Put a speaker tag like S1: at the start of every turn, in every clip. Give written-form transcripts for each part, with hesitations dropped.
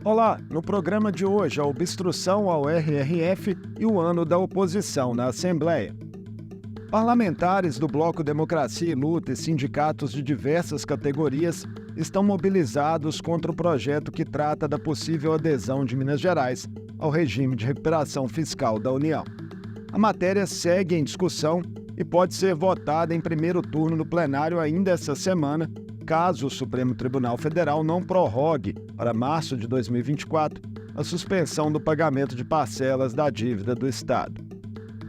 S1: Olá, no programa de hoje, a obstrução ao RRF e o ano da oposição na Assembleia. Parlamentares do Bloco Democracia e Luta e sindicatos de diversas categorias estão mobilizados contra o projeto que trata da possível adesão de Minas Gerais ao regime de recuperação fiscal da União. A matéria segue em discussão e pode ser votada em primeiro turno no plenário ainda essa semana, caso o Supremo Tribunal Federal não prorrogue para março de 2024 a suspensão do pagamento de parcelas da dívida do Estado.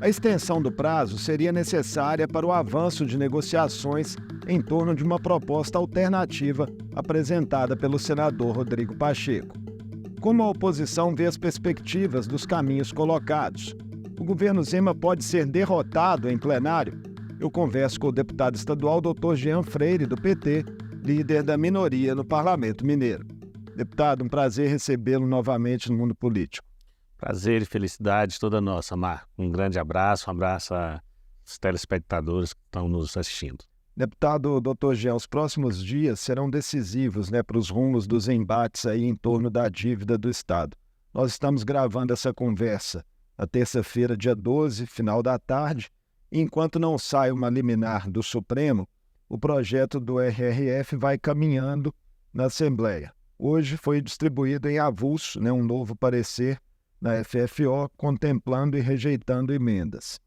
S1: A extensão do prazo seria necessária para o avanço de negociações em torno de uma proposta alternativa apresentada pelo senador Rodrigo Pacheco. Como a oposição vê as perspectivas dos caminhos colocados? O governo Zema pode ser derrotado em plenário? Eu converso com o deputado estadual Dr. Jean Freire, do PT, líder da minoria no Parlamento Mineiro. Deputado, um prazer recebê-lo novamente no mundo político.
S2: Prazer e felicidade toda nossa, Marco. Um grande abraço, aos telespectadores que estão nos assistindo.
S1: Deputado Dr. Jean, os próximos dias serão decisivos para os rumos dos embates aí em torno da dívida do Estado. Nós estamos gravando essa conversa na terça-feira, dia 12, final da tarde, e enquanto não sai uma liminar do Supremo, o projeto do RRF vai caminhando na Assembleia. Hoje foi distribuído em avulso um novo parecer na FFO, contemplando e rejeitando emendas.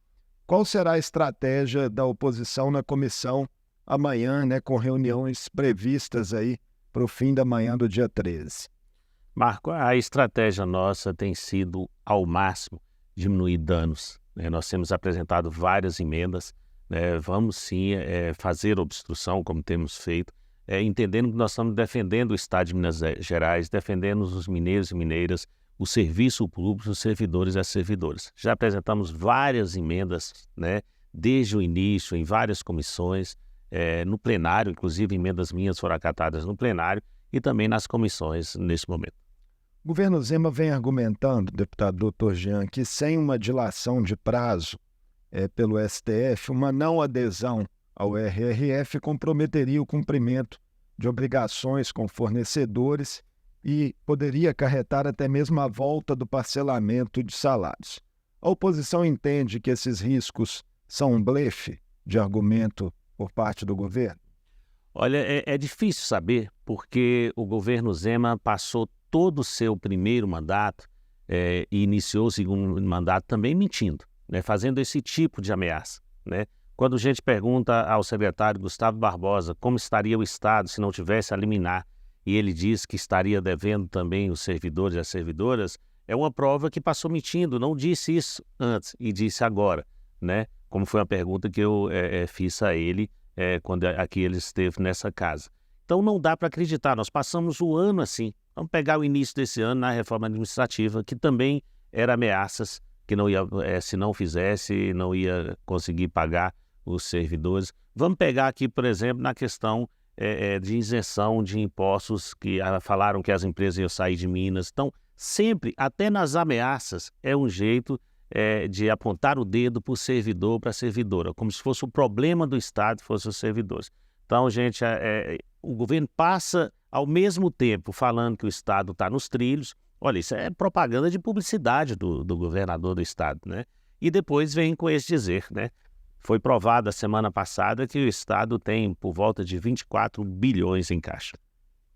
S1: Qual será a estratégia da oposição na comissão amanhã, com reuniões previstas aí para o fim da manhã do dia 13?
S2: Marco, a estratégia nossa tem sido, ao máximo, diminuir danos. Nós temos apresentado várias emendas, vamos sim fazer obstrução, como temos feito, entendendo que nós estamos defendendo o Estado de Minas Gerais, defendendo os mineiros e mineiras, o serviço público, os servidores e as servidoras. Já apresentamos várias emendas, desde o início, em várias comissões, no plenário, inclusive emendas minhas foram acatadas no plenário e também nas comissões nesse momento.
S1: O governo Zema vem argumentando, deputado Dr. Jean, que sem uma dilação de prazo pelo STF, uma não adesão ao RRF comprometeria o cumprimento de obrigações com fornecedores e poderia acarretar até mesmo a volta do parcelamento de salários. A oposição entende que esses riscos são um blefe de argumento por parte do governo?
S2: Olha, é difícil saber, porque o governo Zema passou todo o seu primeiro mandato e iniciou o segundo mandato também mentindo, fazendo esse tipo de ameaça. Quando a gente pergunta ao secretário Gustavo Barbosa como estaria o Estado se não tivesse a liminar, e ele diz que estaria devendo também os servidores e as servidoras, é uma prova que passou mentindo, não disse isso antes e disse agora, como foi uma pergunta que eu fiz a ele quando aqui ele esteve nessa casa. Então não dá para acreditar, nós passamos o ano assim. Vamos pegar o início desse ano na reforma administrativa, que também era ameaças, que não ia, se não fizesse, não ia conseguir pagar os servidores. Vamos pegar aqui, por exemplo, na questão de isenção de impostos, que falaram que as empresas iam sair de Minas. Então, sempre, até nas ameaças, é um jeito de apontar o dedo para o servidor, para a servidora, como se fosse o problema do Estado, fosse os servidores. Então, gente, o governo passa ao mesmo tempo falando que o Estado está nos trilhos. Olha, isso é propaganda de publicidade do governador do Estado, E depois vem com esse dizer, Foi provado a semana passada que o Estado tem por volta de 24 bilhões em caixa.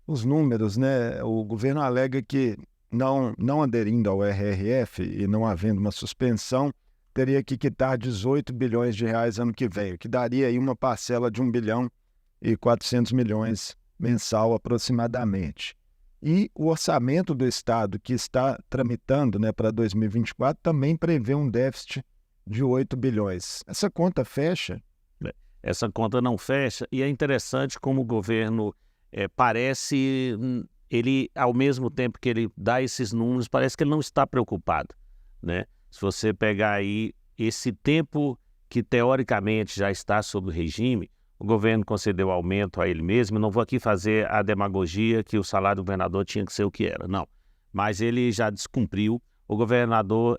S1: Os números, o governo alega que não aderindo ao RRF e não havendo uma suspensão, teria que quitar 18 bilhões de reais ano que vem, o que daria aí uma parcela de 1 bilhão e 400 milhões mensal aproximadamente. E o orçamento do Estado que está tramitando para 2024 também prevê um déficit de 8 bilhões. Essa conta fecha?
S2: Essa conta não fecha e é interessante como o governo parece, ele ao mesmo tempo que ele dá esses números, parece que ele não está preocupado, Se você pegar aí esse tempo que teoricamente já está sob o regime, o governo concedeu aumento a ele mesmo. Não vou aqui fazer a demagogia que o salário do governador tinha que ser o que era, não. Mas ele já descumpriu. O governador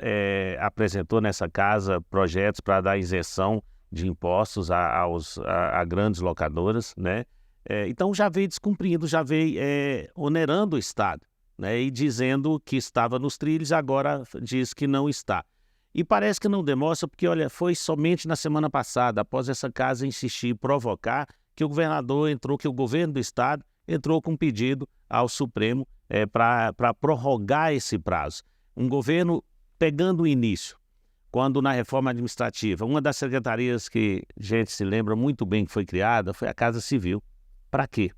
S2: apresentou nessa casa projetos para dar isenção de impostos a grandes locadoras, Então já veio descumprindo, já veio onerando o Estado. né, e dizendo que estava nos trilhos, agora diz que não está. E parece que não demonstra, porque, olha, foi somente na semana passada, após essa casa insistir e provocar, que o governador entrou, que o governo do estado entrou com um pedido ao Supremo para prorrogar esse prazo. Um governo pegando o início, quando na reforma administrativa, uma das secretarias que a gente se lembra muito bem que foi criada foi a Casa Civil. Para quê?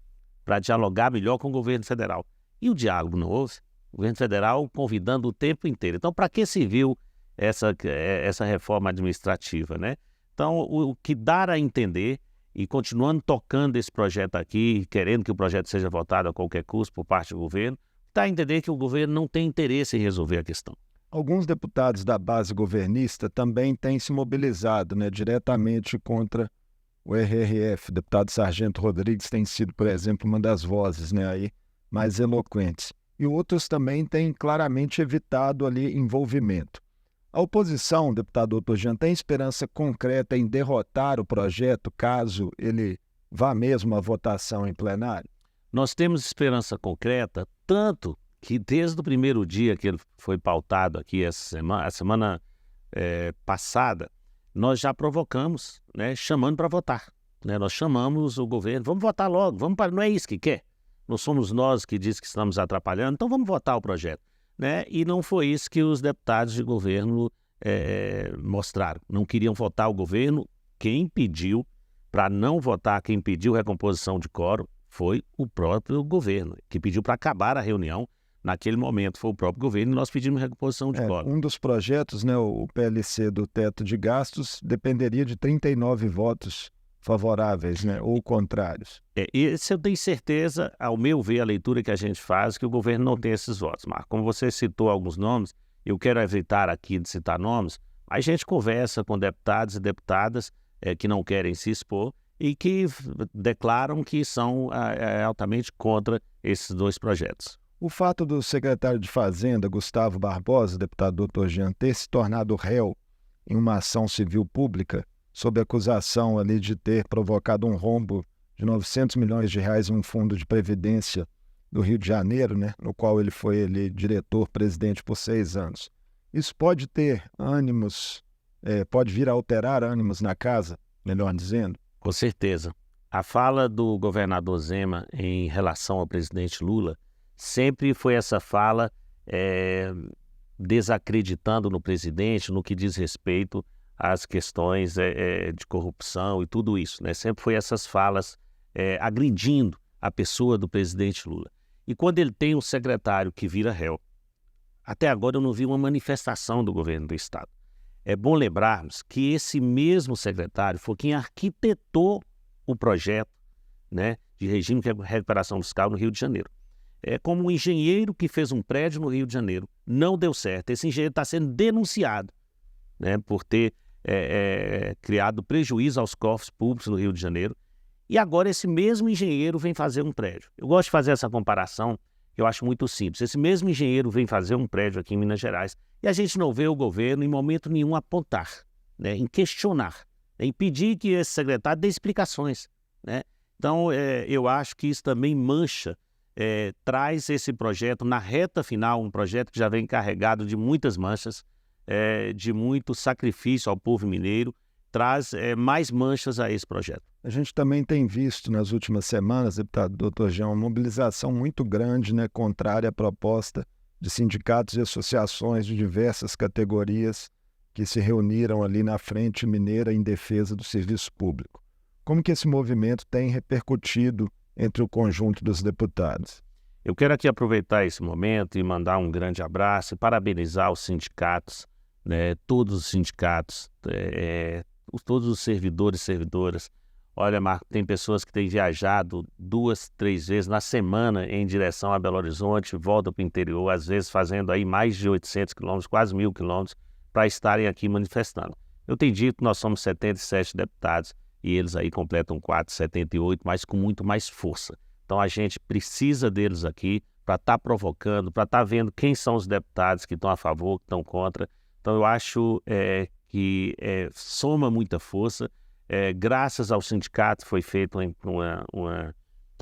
S2: Para dialogar melhor com o governo federal. E o diálogo não houve. O governo federal convidando o tempo inteiro. Então, para que se viu essa reforma administrativa, né? Então, o que dá a entender, e continuando tocando esse projeto aqui, querendo que o projeto seja votado a qualquer custo por parte do governo, dá a entender que o governo não tem interesse em resolver a questão.
S1: Alguns deputados da base governista também têm se mobilizado, né, diretamente contra o RRF. O deputado Sargento Rodrigues tem sido, por exemplo, uma das vozes, né, aí, mais eloquentes. E outros também têm claramente evitado ali envolvimento. A oposição, deputado Dr. Jean, tem esperança concreta em derrotar o projeto caso ele vá mesmo à votação em plenário?
S2: Nós temos esperança concreta, tanto que desde o primeiro dia que ele foi pautado aqui, a semana passada, nós já provocamos, né, chamando para votar. Né? Nós chamamos o governo, vamos votar logo, não é isso que quer. Não somos nós que diz que estamos atrapalhando, então vamos votar o projeto. Né? E não foi isso que os deputados de governo mostraram. Não queriam votar o governo. Quem pediu para não votar, quem pediu recomposição de quórum, foi o próprio governo, que pediu para acabar a reunião. Naquele momento foi o próprio governo e nós pedimos recomposição de quórum.
S1: Um dos projetos, né, o PLC do teto de gastos, dependeria de 39 votos favoráveis, né, ou contrários.
S2: Esse eu tenho certeza, ao meu ver, a leitura que a gente faz, que o governo não tem esses votos. Marco, como você citou alguns nomes, eu quero evitar aqui de citar nomes, a gente conversa com deputados e deputadas que não querem se expor e que declaram que são altamente contra esses dois projetos.
S1: O fato do secretário de Fazenda, Gustavo Barbosa, deputado Dr. Jean, ter se tornado réu em uma ação civil pública, sob acusação ali de ter provocado um rombo de 900 milhões de reais em um fundo de previdência do Rio de Janeiro, né, no qual ele foi diretor-presidente por 6 anos. Isso pode ter ânimos, pode vir a alterar ânimos na casa, melhor dizendo?
S2: Com certeza. A fala do governador Zema em relação ao presidente Lula sempre foi essa fala desacreditando no presidente, no que diz respeito às questões de corrupção e tudo isso, né? Sempre foi essas falas agredindo a pessoa do presidente Lula. E quando ele tem um secretário que vira réu, até agora eu não vi uma manifestação do governo do estado. É bom lembrarmos que esse mesmo secretário foi quem arquitetou o projeto, né, de regime de recuperação fiscal no Rio de Janeiro. É como um engenheiro que fez um prédio no Rio de Janeiro, não deu certo. Esse engenheiro está sendo denunciado, né, por ter criado prejuízo aos cofres públicos no Rio de Janeiro. E agora esse mesmo engenheiro vem fazer um prédio. Eu gosto de fazer essa comparação, que eu acho muito simples. Esse mesmo engenheiro vem fazer um prédio aqui em Minas Gerais e a gente não vê o governo em momento nenhum apontar, né, em questionar, em pedir que esse secretário dê explicações, né? Então, eu acho que isso também mancha, traz esse projeto na reta final, um projeto que já vem carregado de muitas manchas, de muito sacrifício ao povo mineiro, traz mais manchas a esse projeto.
S1: A gente também tem visto nas últimas semanas, deputado Dr. Jean, uma mobilização muito grande, né, contrária à proposta de sindicatos e associações de diversas categorias que se reuniram ali na Frente Mineira em defesa do serviço público. Como que esse movimento tem repercutido entre o conjunto dos deputados?
S2: Eu quero aqui aproveitar esse momento e mandar um grande abraço e parabenizar os sindicatos, né, todos os sindicatos, todos os servidores e servidoras. Olha, Marco, tem pessoas que têm viajado 2, 3 vezes na semana em direção a Belo Horizonte, voltam para o interior, às vezes fazendo aí mais de 800 quilômetros, quase 1.000 quilômetros, para estarem aqui manifestando. Eu tenho dito que nós somos 77 deputados e eles aí completam 478, mas com muito mais força. Então a gente precisa deles aqui para estar provocando, para estar vendo quem são os deputados que estão a favor, que estão contra. Então eu acho que soma muita força. Graças ao sindicato foi feita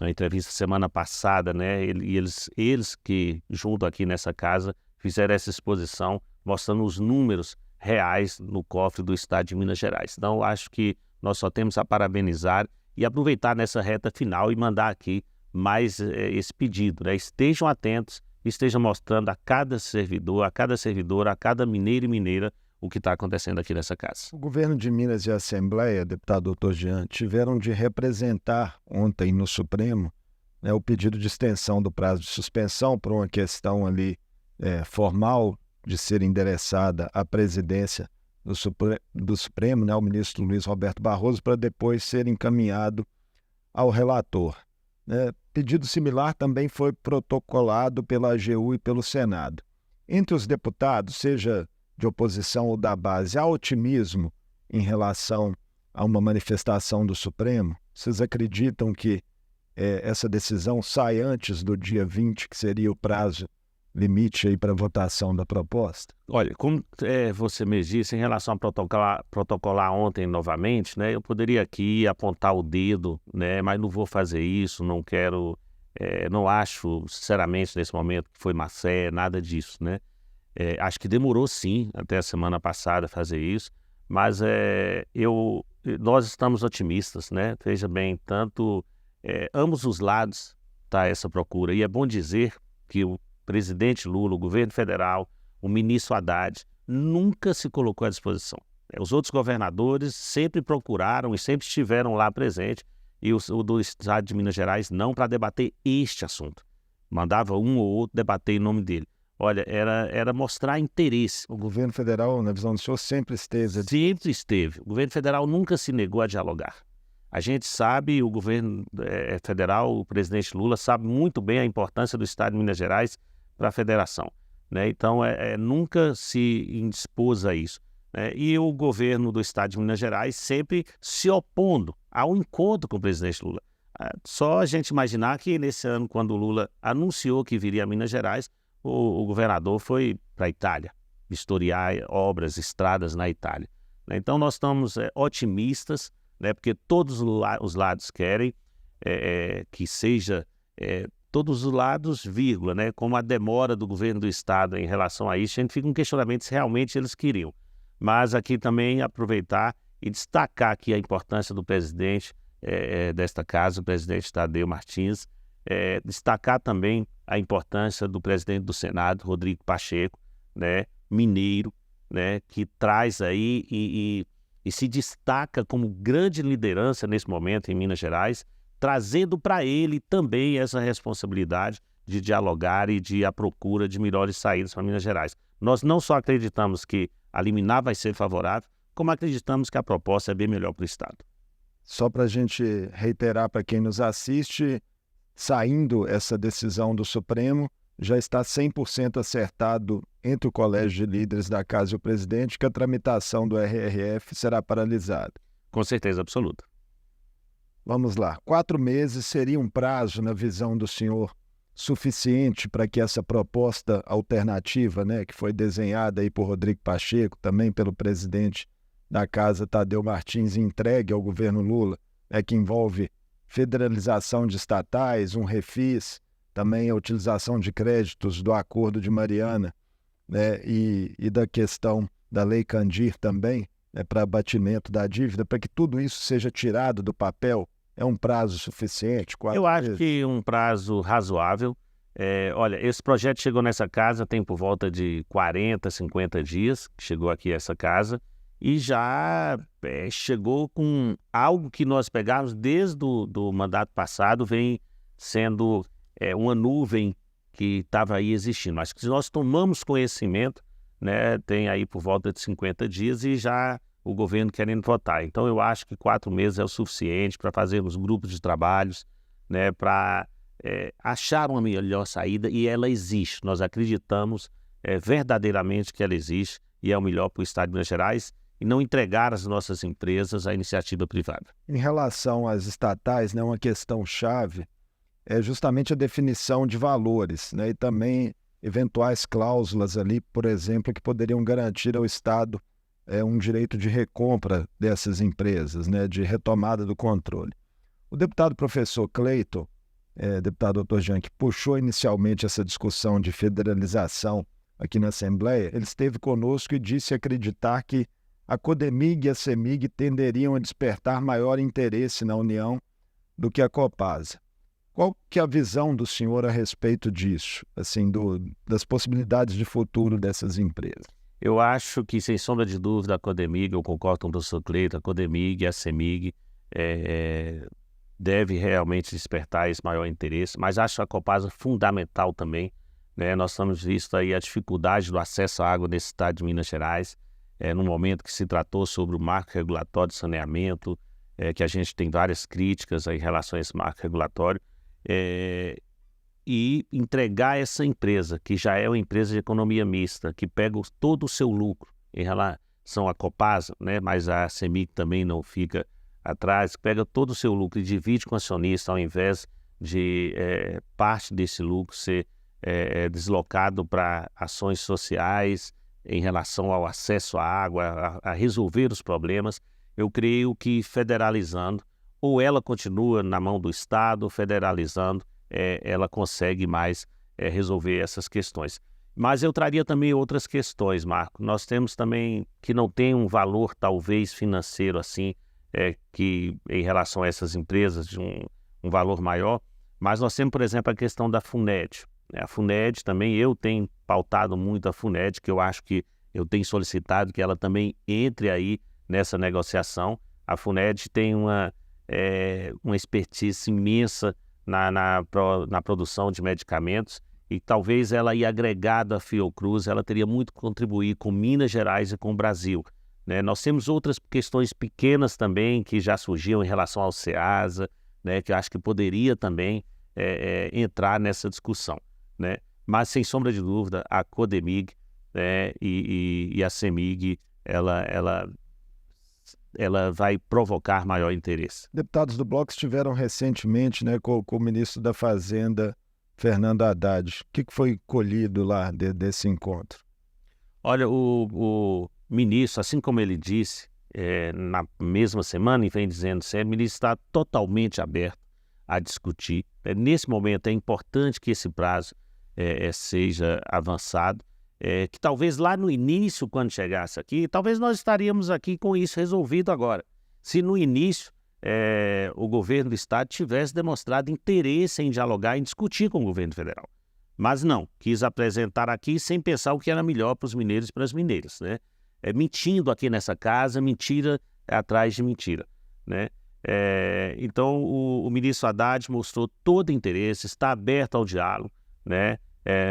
S2: uma entrevista semana passada, né? E eles que, junto aqui nessa casa, fizeram essa exposição mostrando os números reais no cofre do estado de Minas Gerais. Então, acho que nós só temos a parabenizar e aproveitar nessa reta final e mandar aqui mais esse pedido, né? Estejam atentos, estejam mostrando a cada servidor, a cada servidora, a cada mineiro e mineira o que está acontecendo aqui nessa casa.
S1: O governo de Minas e a Assembleia, deputado Dr. Jean, tiveram de representar ontem no Supremo, né, o pedido de extensão do prazo de suspensão por uma questão ali formal de ser endereçada à presidência do Supremo, né, ao ministro Luiz Roberto Barroso, para depois ser encaminhado ao relator. Pedido similar também foi protocolado pela AGU e pelo Senado. Entre os deputados, seja de oposição ou da base, há otimismo em relação a uma manifestação do Supremo? Vocês acreditam que essa decisão sai antes do dia 20, que seria o prazo limite aí para votação da proposta?
S2: Olha, como você me disse, em relação a protocolar ontem novamente, né, eu poderia aqui apontar o dedo, né, mas não vou fazer isso, não quero, não acho, sinceramente, nesse momento que foi má fé, nada disso, né? Acho que demorou sim, até a semana passada fazer isso, mas nós estamos otimistas, né? Veja bem, tanto ambos os lados está essa procura, e é bom dizer que o presidente Lula, o governo federal, o ministro Haddad, nunca se colocou à disposição. Os outros governadores sempre procuraram e sempre estiveram lá presentes, e o do estado de Minas Gerais não, para debater este assunto. Mandava um ou outro debater em nome dele. Olha, era mostrar interesse.
S1: O governo federal, na visão do senhor, sempre esteve...
S2: Sempre esteve. O governo federal nunca se negou a dialogar. A gente sabe, o governo federal, o presidente Lula, sabe muito bem a importância do estado de Minas Gerais para a federação, né? Então, nunca se indispôs a isso, né? E o governo do estado de Minas Gerais sempre se opondo ao encontro com o presidente Lula. Só a gente imaginar que nesse ano, quando o Lula anunciou que viria a Minas Gerais, o governador foi para a Itália, vistoriar obras, estradas na Itália, né? Então, nós estamos otimistas, né? Porque todos os lados querem que seja... todos os lados, vírgula, né? Como a demora do governo do estado em relação a isso, a gente fica um questionamento se realmente eles queriam. Mas aqui também aproveitar e destacar aqui a importância do presidente desta casa, o presidente Tadeu Martins, destacar também a importância do presidente do Senado, Rodrigo Pacheco, né? Mineiro, né? Que traz aí e se destaca como grande liderança nesse momento em Minas Gerais, trazendo para ele também essa responsabilidade de dialogar e de a procura de melhores saídas para Minas Gerais. Nós não só acreditamos que a liminar vai ser favorável, como acreditamos que a proposta é bem melhor para o Estado.
S1: Só para a gente reiterar para quem nos assiste, saindo essa decisão do Supremo, já está 100% acertado entre o Colégio de Líderes da Casa e o presidente que a tramitação do RRF será paralisada.
S2: Com certeza absoluta.
S1: Vamos lá. 4 meses seria um prazo, na visão do senhor, suficiente para que essa proposta alternativa, né, que foi desenhada aí por Rodrigo Pacheco, também pelo presidente da Casa, Tadeu Martins, entregue ao governo Lula, que envolve federalização de estatais, um refis, também a utilização de créditos do Acordo de Mariana, né, e da questão da Lei Candir também, para abatimento da dívida, para que tudo isso seja tirado do papel? É um prazo suficiente?
S2: Eu acho que um prazo razoável. Olha, esse projeto chegou nessa casa tem por volta de 40, 50 dias, que chegou aqui essa casa, e já chegou com algo que nós pegamos desde do mandato passado, vem sendo uma nuvem que estava aí existindo. Mas que nós tomamos conhecimento, né, tem aí por volta de 50 dias e já o governo querendo votar. Então, eu acho que 4 meses é o suficiente para fazermos grupos de trabalhos, né, para achar uma melhor saída, e ela existe. Nós acreditamos verdadeiramente que ela existe e é o melhor para o Estado de Minas Gerais, e não entregar as nossas empresas à iniciativa privada.
S1: Em relação às estatais, né, uma questão chave é justamente a definição de valores, né, e também eventuais cláusulas ali, por exemplo, que poderiam garantir ao Estado um direito de recompra dessas empresas, né, de retomada do controle. O deputado professor Cleiton deputado Dr. Jean, que puxou inicialmente essa discussão de federalização aqui na Assembleia, ele esteve conosco e disse acreditar que a Codemig e a CEMIG tenderiam a despertar maior interesse na União do que a Copasa. Qual que é a visão do senhor a respeito disso, assim, das possibilidades de futuro dessas empresas?
S2: Eu acho que, sem sombra de dúvida, a Codemig, eu concordo com o professor Cleiton, a Codemig e a CEMIG deve realmente despertar esse maior interesse, mas acho a Copasa fundamental também, né? Nós estamos visto aí a dificuldade do acesso à água nesse estado de Minas Gerais, no momento que se tratou sobre o marco regulatório de saneamento, que a gente tem várias críticas aí em relação a esse marco regulatório, e entregar essa empresa, que já é uma empresa de economia mista, que pega todo o seu lucro em relação à Copasa, né? Mas a CEMIG também não fica atrás, pega todo o seu lucro e divide com o acionista, ao invés de parte desse lucro ser deslocado para ações sociais em relação ao acesso à água, a resolver os problemas. Eu creio que federalizando, ou ela continua na mão do Estado, federalizando, ela consegue mais resolver essas questões. Mas eu traria também outras questões, Marco. Nós temos também que não tem um valor talvez financeiro assim, que em relação a essas empresas de um valor maior, mas nós temos, por exemplo, a questão da FUNED. A FUNED também, eu tenho pautado muito a FUNED, que eu acho que eu tenho solicitado que ela também entre aí nessa negociação. A FUNED tem uma expertise imensa na produção de medicamentos e talvez ela aí agregada à Fiocruz, ela teria muito que contribuir com Minas Gerais e com o Brasil, né? Nós temos outras questões pequenas também que já surgiam em relação ao SEASA, né, que eu acho que poderia também entrar nessa discussão, né? Mas sem sombra de dúvida a Codemig, né, e a CEMIG, ela vai provocar maior interesse.
S1: Deputados do Bloco estiveram recentemente, né, com o ministro da Fazenda, Fernando Haddad. O que foi colhido lá desse encontro?
S2: Olha, o ministro, assim como ele disse na mesma semana, e vem dizendo sempre, o ministro está totalmente aberto a discutir. Nesse momento é importante que esse prazo seja avançado, que talvez lá no início, quando chegasse aqui, talvez nós estaríamos aqui com isso resolvido agora. Se no início o governo do estado tivesse demonstrado interesse em dialogar, em discutir com o governo federal. Mas não, quis apresentar aqui sem pensar o que era melhor para os mineiros e para as mineiras, né? Mentindo aqui nessa casa, mentira atrás de mentira, né? Então o ministro Haddad mostrou todo interesse, está aberto ao diálogo, né?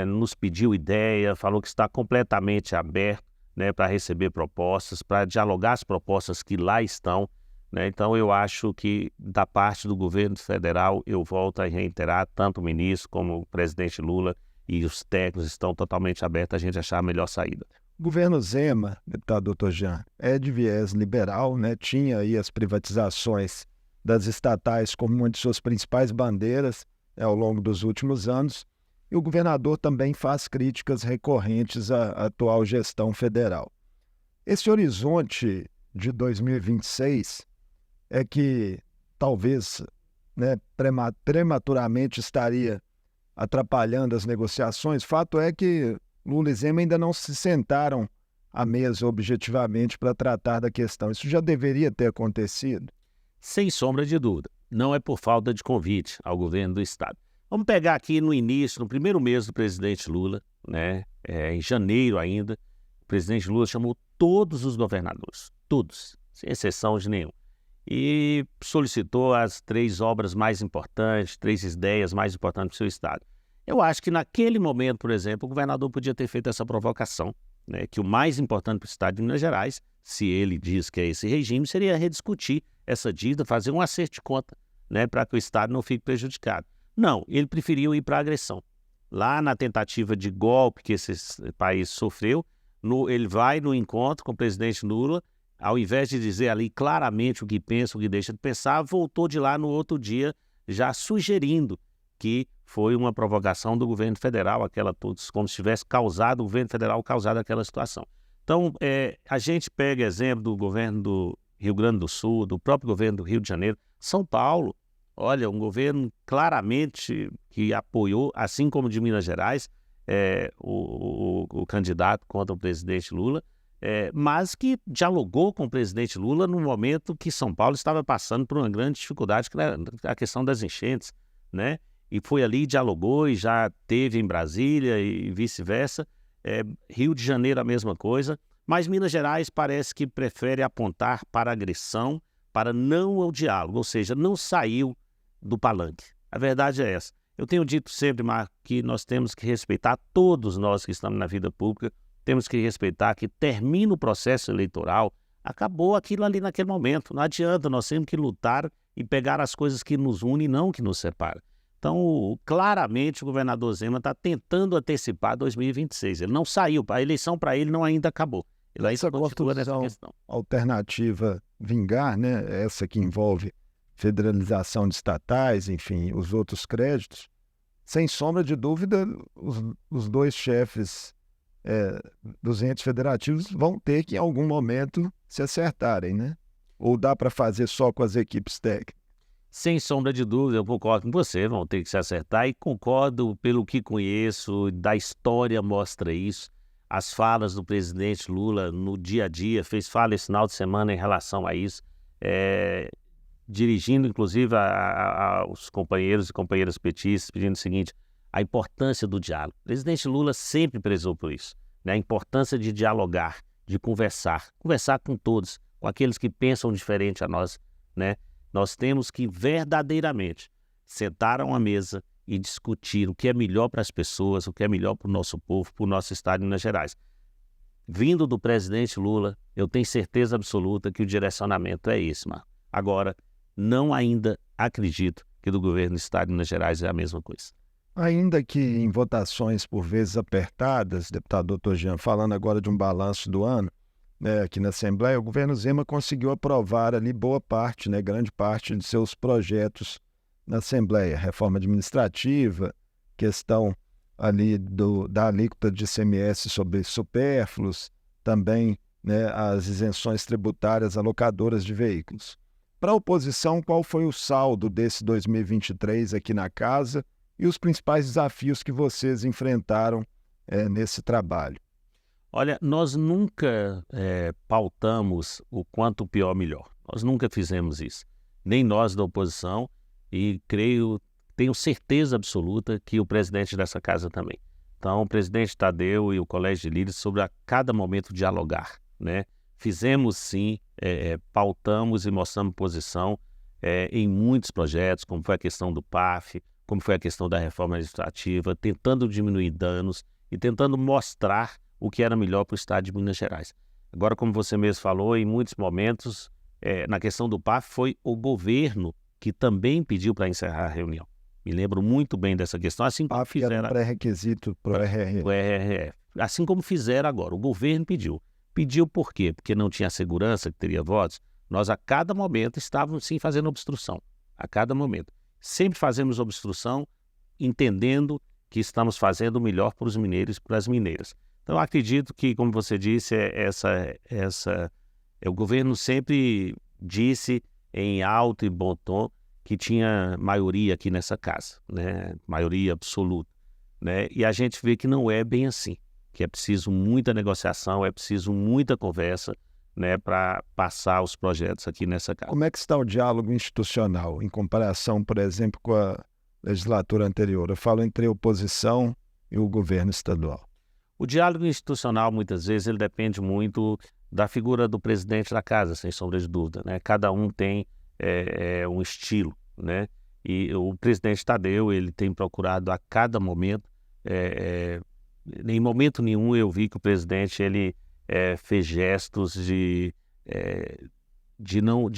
S2: Nos pediu ideia, falou que está completamente aberto, né, para receber propostas, para dialogar as propostas que lá estão, né? Então eu acho que da parte do governo federal, eu volto a reiterar, tanto o ministro como o presidente Lula e os técnicos estão totalmente abertos a gente achar a melhor saída.
S1: O governo Zema, deputado Dr. Jean, é de viés liberal, né? Tinha aí as privatizações das estatais como uma de suas principais bandeiras ao longo dos últimos anos, e o governador também faz críticas recorrentes à atual gestão federal. Esse horizonte de 2026 é que talvez, né, prematuramente estaria atrapalhando as negociações. Fato é que Lula e Zema ainda não se sentaram à mesa objetivamente para tratar da questão. Isso já deveria ter acontecido?
S2: Sem sombra de dúvida. Não é por falta de convite ao governo do estado. Vamos pegar aqui no início, no primeiro mês do presidente Lula, né, em janeiro ainda, o presidente Lula chamou todos os governadores, todos, sem exceção de nenhum, e solicitou as 3 obras mais importantes, 3 ideias mais importantes para o seu estado. Eu acho que naquele momento, por exemplo, o governador podia ter feito essa provocação, né, que o mais importante para o estado de Minas Gerais, se ele diz que é esse regime, seria rediscutir essa dívida, fazer um acerto de conta, né, para que o estado não fique prejudicado. Não, ele preferiu ir para a agressão. Lá na tentativa de golpe que esse país sofreu, ele vai no encontro com o presidente Lula, ao invés de dizer ali claramente o que pensa, o que deixa de pensar, voltou de lá no outro dia já sugerindo que foi uma provocação do governo federal, como se tivesse o governo federal causado aquela situação. Então, a gente pega exemplo do governo do Rio Grande do Sul, do próprio governo do Rio de Janeiro, São Paulo. Olha, um governo claramente que apoiou, assim como de Minas Gerais, o candidato contra o presidente Lula, mas que dialogou com o presidente Lula no momento que São Paulo estava passando por uma grande dificuldade, que era a questão das enchentes, né? E foi ali, dialogou e já teve em Brasília e vice-versa. Rio de Janeiro a mesma coisa, mas Minas Gerais parece que prefere apontar para a agressão, para não ao diálogo, ou seja, não saiu do palanque. A verdade é essa. Eu tenho dito sempre, Marco, que nós temos que respeitar, todos nós que estamos na vida pública, temos que respeitar que termina o processo eleitoral, acabou aquilo ali naquele momento. Não adianta, nós temos que lutar e pegar as coisas que nos unem e não que nos separam. Então, claramente, o governador Zema está tentando antecipar 2026. Ele não saiu, a eleição para ele não ainda acabou. Ele ainda continua nessa questão.
S1: Alternativa vingar, né? Essa que envolve federalização de estatais, enfim, os outros créditos, sem sombra de dúvida, os dois chefes dos entes federativos vão ter que, em algum momento, se acertarem, né? Ou dá para fazer só com as equipes técnicas?
S2: Sem sombra de dúvida, eu concordo com você, vão ter que se acertar e concordo pelo que conheço, da história mostra isso. As falas do presidente Lula no dia a dia, fez fala esse final de semana em relação a isso, dirigindo inclusive aos companheiros e companheiras petistas, pedindo o seguinte, a importância do diálogo. O presidente Lula sempre prezou por isso, né? A importância de dialogar, de conversar com todos, com aqueles que pensam diferente a nós, né? Nós temos que verdadeiramente sentar a uma mesa e discutir o que é melhor para as pessoas, o que é melhor para o nosso povo, para o nosso estado de Minas Gerais. Vindo do presidente Lula, eu tenho certeza absoluta que o direcionamento é esse, Marco. Agora, não ainda acredito que do governo do estado de Minas Gerais é a mesma coisa.
S1: Ainda que em votações por vezes apertadas, deputado Dr. Jean, falando agora de um balanço do ano, aqui na Assembleia, o governo Zema conseguiu aprovar ali boa parte, grande parte de seus projetos na Assembleia. Reforma administrativa, questão ali da alíquota de ICMS sobre supérfluos, também as isenções tributárias a locadoras de veículos. Para a oposição, qual foi o saldo desse 2023 aqui na casa e os principais desafios que vocês enfrentaram nesse trabalho?
S2: Olha, nós nunca pautamos o quanto pior melhor. Nós nunca fizemos isso. Nem nós da oposição e tenho certeza absoluta que o presidente dessa casa também. Então, o presidente Tadeu e o Colégio de Líderes sobre a cada momento dialogar, né? Fizemos sim, pautamos e mostramos posição em muitos projetos, como foi a questão do PAF, como foi a questão da reforma administrativa, tentando diminuir danos e tentando mostrar o que era melhor para o estado de Minas Gerais. Agora, como você mesmo falou, em muitos momentos, na questão do PAF, foi o governo que também pediu para encerrar a reunião. Me lembro muito bem dessa questão, assim como
S1: PAF fizeram... era um pré-requisito para o RRF.
S2: O RRF. Assim como fizeram agora, o governo pediu. Pediu por quê? Porque não tinha segurança que teria votos. Nós, a cada momento, estávamos sim fazendo obstrução. A cada momento. Sempre fazemos obstrução, entendendo que estamos fazendo o melhor para os mineiros e para as mineiras. Então, acredito que, como você disse, o governo sempre disse em alto e bom tom que tinha maioria aqui nessa casa, né? Maioria absoluta, né? E a gente vê que não é bem assim, que é preciso muita negociação, é preciso muita conversa, né, para passar os projetos aqui nessa casa.
S1: Como é que está o diálogo institucional em comparação, por exemplo, com a legislatura anterior? Eu falo entre a oposição e o governo estadual.
S2: O diálogo institucional, muitas vezes, ele depende muito da figura do presidente da casa, sem sombra de dúvida, né? Cada um tem um estilo, né? E o presidente Tadeu, ele tem procurado a cada momento, em momento nenhum eu vi que o presidente ele fez gestos de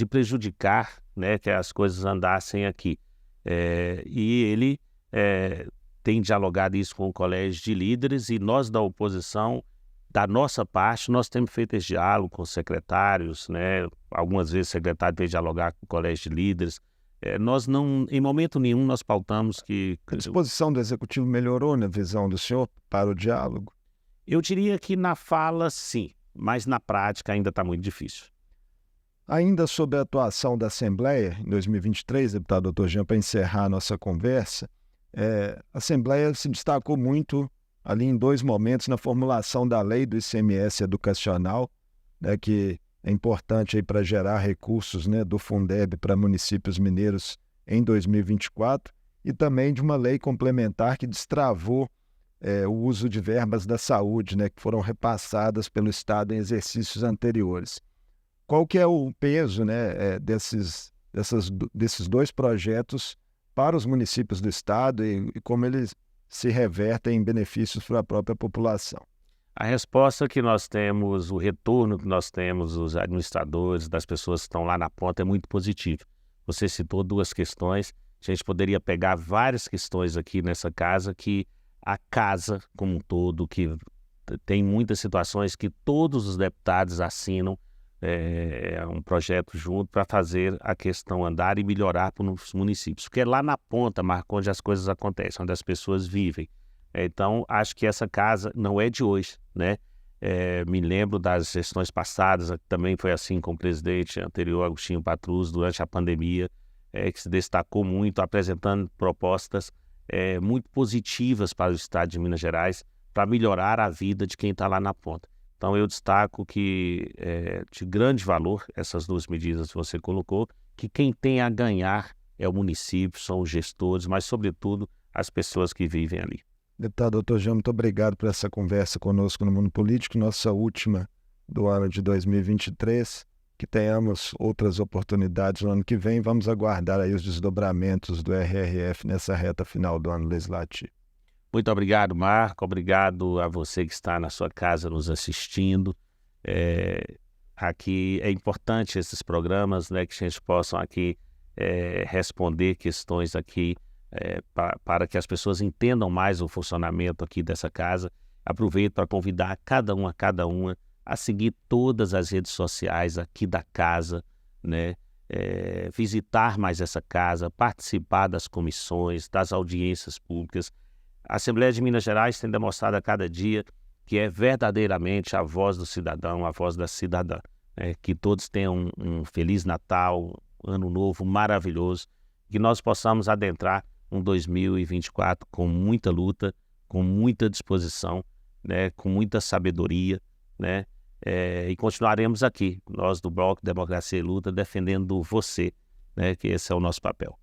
S2: prejudicar, né, que as coisas andassem aqui. E ele tem dialogado isso com o Colégio de Líderes e nós da oposição, da nossa parte, nós temos feito esse diálogo com os secretários, né? Algumas vezes o secretário veio dialogar com o Colégio de Líderes. Nós não, em momento nenhum, nós pautamos que...
S1: A disposição do Executivo melhorou na visão do senhor para o diálogo?
S2: Eu diria que na fala, sim, mas na prática ainda está muito difícil.
S1: Ainda sobre a atuação da Assembleia em 2023, deputado Dr. Jean, para encerrar a nossa conversa, a Assembleia se destacou muito ali em 2 momentos na formulação da lei do ICMS educacional, né, que é importante para gerar recursos, né, do Fundeb para municípios mineiros em 2024, e também de uma lei complementar que destravou o uso de verbas da saúde, né, que foram repassadas pelo Estado em exercícios anteriores. Qual que é o peso, né, desses 2 projetos para os municípios do Estado e como eles se revertem em benefícios para a própria população?
S2: A resposta que nós temos, o retorno que nós temos, os administradores, das pessoas que estão lá na ponta, é muito positivo. Você citou 2 questões, a gente poderia pegar várias questões aqui nessa casa, que a casa como um todo, que tem muitas situações que todos os deputados assinam um projeto junto para fazer a questão andar e melhorar para os municípios. Porque é lá na ponta, Marco, onde as coisas acontecem, onde as pessoas vivem. Então, acho que essa casa não é de hoje, né? Me lembro das gestões passadas, também foi assim com o presidente anterior, Agostinho Patrus, durante a pandemia, que se destacou muito, apresentando propostas muito positivas para o estado de Minas Gerais, para melhorar a vida de quem está lá na ponta. Então, eu destaco que de grande valor essas 2 medidas que você colocou, que quem tem a ganhar é o município, são os gestores, mas, sobretudo, as pessoas que vivem ali.
S1: Deputado Dr. Jean, muito obrigado por essa conversa conosco no Mundo Político, nossa última do ano de 2023. Que tenhamos outras oportunidades no ano que vem. Vamos aguardar aí os desdobramentos do RRF nessa reta final do ano legislativo.
S2: Muito obrigado, Marco. Obrigado a você que está na sua casa nos assistindo. Aqui é importante esses programas, né, que a gente possa aqui responder questões aqui para que as pessoas entendam mais o funcionamento aqui dessa casa. Aproveito para convidar cada uma a seguir todas as redes sociais aqui da casa, né? Visitar mais essa casa, participar das comissões, das audiências públicas. A Assembleia de Minas Gerais tem demonstrado a cada dia que é verdadeiramente a voz do cidadão, a voz da cidadã. Que todos tenham um Feliz Natal, Ano Novo maravilhoso, que nós possamos adentrar um 2024 com muita luta, com muita disposição, né, com muita sabedoria, né, e continuaremos aqui, nós do Bloco Democracia e Luta, defendendo você, né, que esse é o nosso papel.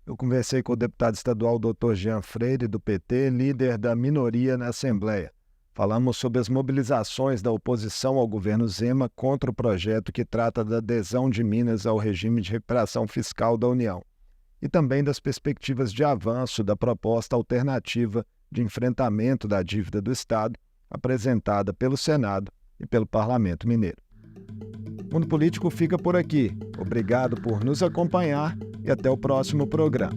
S1: Eu conversei com o deputado estadual Dr. Jean Freire, do PT, líder da minoria na Assembleia. Falamos sobre as mobilizações da oposição ao governo Zema contra o projeto que trata da adesão de Minas ao regime de recuperação fiscal da União. E também das perspectivas de avanço da proposta alternativa de enfrentamento da dívida do Estado, apresentada pelo Senado e pelo Parlamento Mineiro. O Mundo Político fica por aqui. Obrigado por nos acompanhar e até o próximo programa.